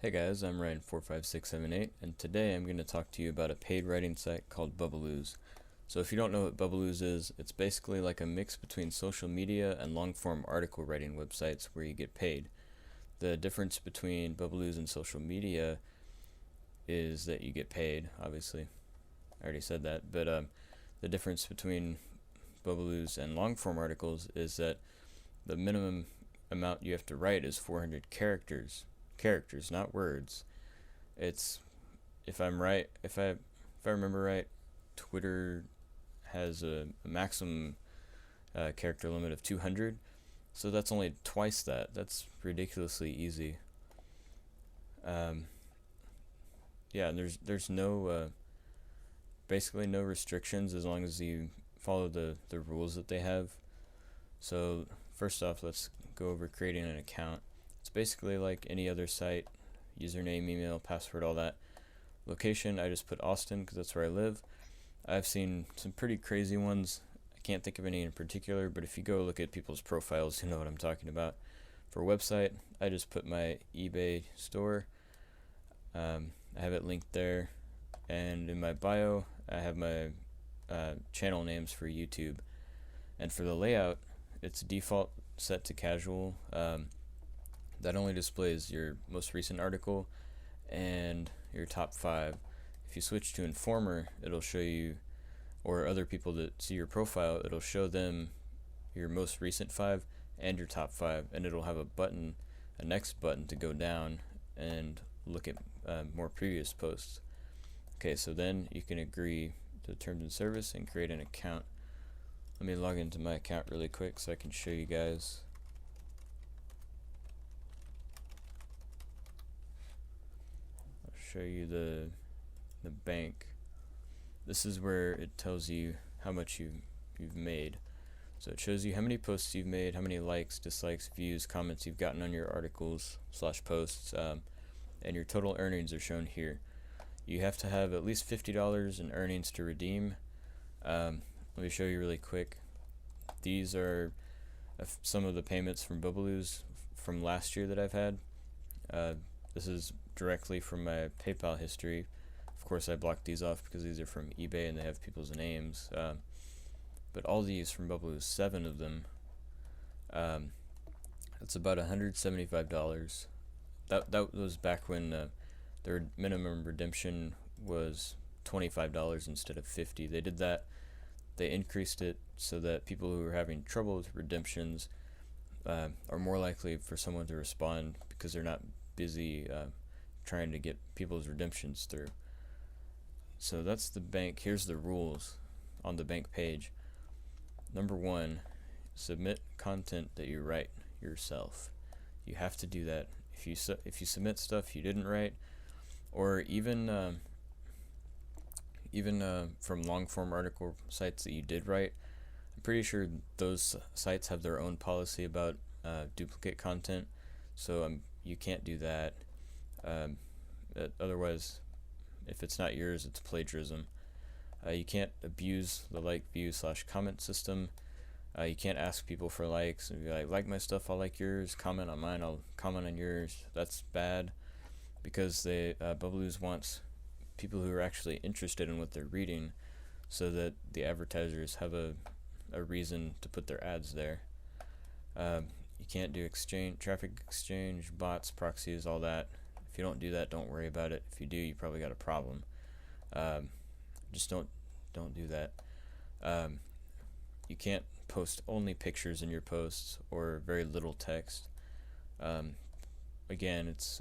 Hey guys, I'm Ryan45678, and today I'm going to talk to you about a paid writing site called Bubbalooz. So if you don't know what Bubbalooz is, it's basically like a mix between social media and long-form article writing websites where you get paid. The difference between Bubbalooz and social media is that you get paid, obviously. I already said that, but the difference between Bubbalooz and long-form articles is that the minimum amount you have to write is 400 characters, not words. It's if I'm right, if I remember right, Twitter has a maximum character limit of 200, so that's only twice that. That's ridiculously easy. Um, yeah, and there's no basically no restrictions as long as you follow the rules that they have. So first off, let's go over creating an account. It's basically like any other site: username, email, password, all that. Location, I just put Austin because that's where I live. I've seen some pretty crazy ones. I can't think of any in particular, but if you go look at people's profiles, you know what I'm talking about. For website, I just put my eBay store. I have it linked there, and in my bio, I have my channel names for YouTube. And for the layout, it's default set to casual. That only displays your most recent article and your top 5. If you switch to Informer, it'll show you, or other people that see your profile, it'll show them your most recent 5 and your top 5, and it'll have a next button to go down and look at more previous posts. Okay, so then you can agree to terms and service and create an account. Let me log into my account really quick so I can show you guys. I'll show you the bank. This is where it tells you how much you've made. So it shows you how many posts you've made, how many likes, dislikes, views, comments you've gotten on your articles / posts, and your total earnings are shown here. You have to have at least $50 in earnings to redeem. Let me show you really quick. These are some of the payments from Bubbalooz from last year that I've had. This is directly from my PayPal history. Of course, I blocked these off because these are from eBay and they have people's names. But all these from Bubbalooz, 7 of them, it's about $175. That was back when their minimum redemption was $25 instead of $50. They did that. They increased it so that people who are having trouble with redemptions are more likely for someone to respond because they're not busy trying to get people's redemptions through. So that's the bank. Here's the rules on the bank page. Number 1, submit content that you write yourself. You have to do that. If you submit stuff you didn't write, or even from long form article sites that you did write, I'm pretty sure those sites have their own policy about duplicate content, so you can't do that. Otherwise, if it's not yours, it's plagiarism. You can't abuse the like, view / comment system. You can't ask people for likes and be like my stuff, I'll like yours, comment on mine, I'll comment on yours. That's bad because Bubbalooz wants people who are actually interested in what they're reading so that the advertisers have a reason to put their ads there. You can't do traffic exchange, bots, proxies, all that. If you don't do that, don't worry about it. If you do, you probably got a problem. Just don't do that. You can't post only pictures in your posts or very little text. Again, it's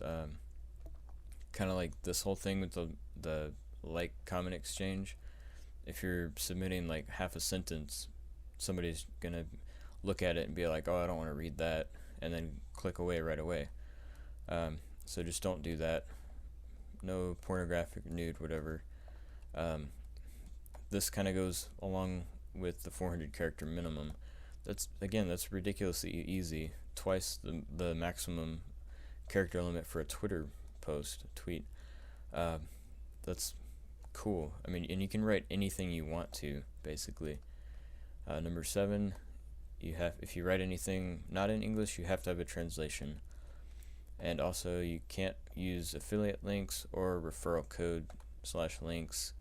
kind of like this whole thing with the like comment exchange. If you're submitting like half a sentence, somebody's gonna look at it and be like, oh, I don't want to read that, and then click away right away. So just don't do that. No pornographic, nude, whatever. This kind of goes along with the 400 character minimum. That's ridiculously easy. Twice the maximum character limit for a Twitter tweet. That's cool. I mean, and you can write anything you want to, basically. Number 7, if you write anything not in English, you have to have a translation. And also, you can't use affiliate links or referral code / links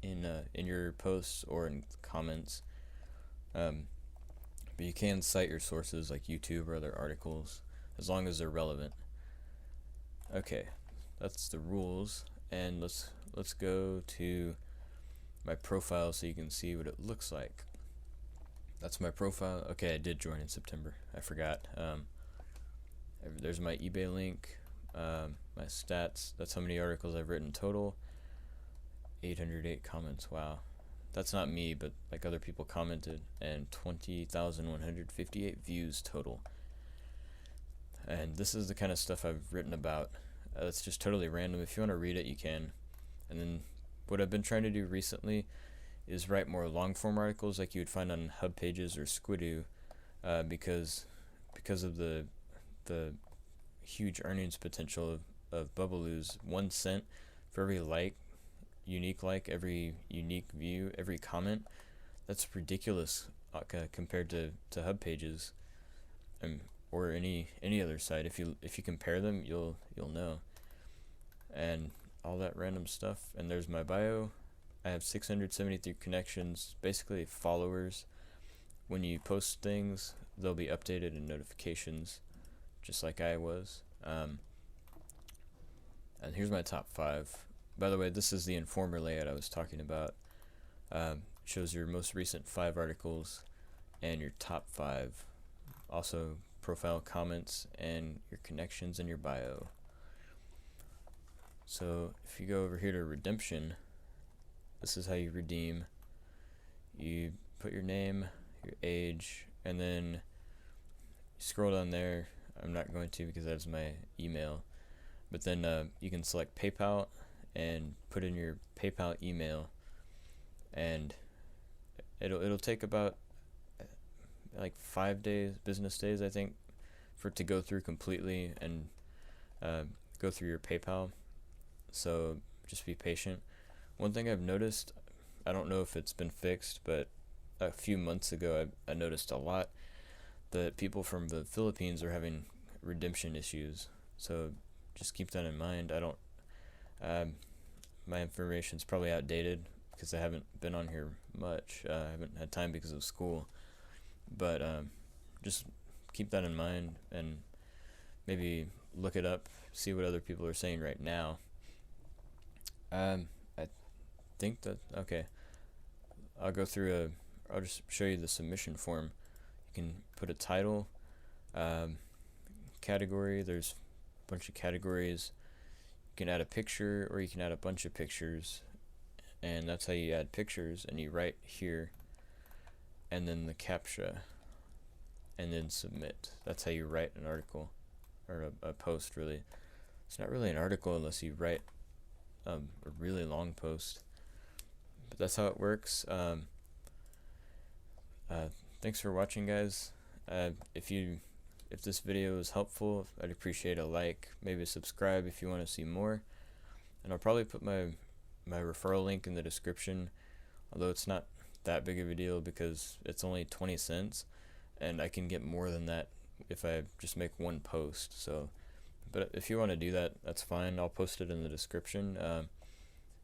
in your posts or in comments. But you can cite your sources like YouTube or other articles as long as they're relevant. Okay, that's the rules, and let's go to my profile so you can see what it looks like. That's my profile. Okay, I did join in September. I forgot. There's my eBay link, my stats. That's how many articles I've written total. 808 comments. Wow. That's not me, but like other people commented, and 20,158 views total. And this is the kind of stuff I've written about. It's just totally random. If you want to read it, you can. And then what I've been trying to do recently is write more long form articles like you would find on Hub Pages or Squidoo, because of the huge earnings potential of Bubbaloo's. 1 cent for every unique like, every unique view, every comment. That's ridiculous compared to Hub Pages, or any other site. If you compare them, you'll know. And all that random stuff. And there's my bio. I have 673 connections, basically followers. When you post things, they'll be updated in notifications, just like I was. And here's my top 5. By the way, this is the Informer layout I was talking about. Shows your most recent 5 articles and your top 5. Also, profile comments and your connections and your bio. So if you go over here to redemption, this is how you redeem. You put your name, your age, and then you scroll down there. I'm not going to because that's my email. But then you can select PayPal and put in your PayPal email, and it'll take about like 5 business days, I think, for it to go through completely and go through your PayPal. So just be patient. One thing I've noticed, I don't know if it's been fixed, but a few months ago I noticed a lot that people from the Philippines are having redemption issues. So just keep that in mind. My information's probably outdated because I haven't been on here much. I haven't had time because of school. But just keep that in mind and maybe look it up, see what other people are saying right now. I think that, okay, I'll just show you the submission form. You can put a title, category. There's a bunch of categories. You can add a picture, or you can add a bunch of pictures, and that's how you add pictures. And you write here, and then the CAPTCHA, and then submit. That's how you write an article, or a post, really. It's not really an article unless you write a really long post, but that's how it works. Thanks for watching, guys. If this video was helpful, I'd appreciate a like, maybe a subscribe if you want to see more. And I'll probably put my referral link in the description, although it's not that big of a deal because it's only 20 cents, and I can get more than that if I just make one post. So, but if you want to do that, that's fine. I'll post it in the description.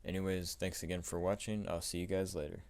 Anyways, thanks again for watching. I'll see you guys later.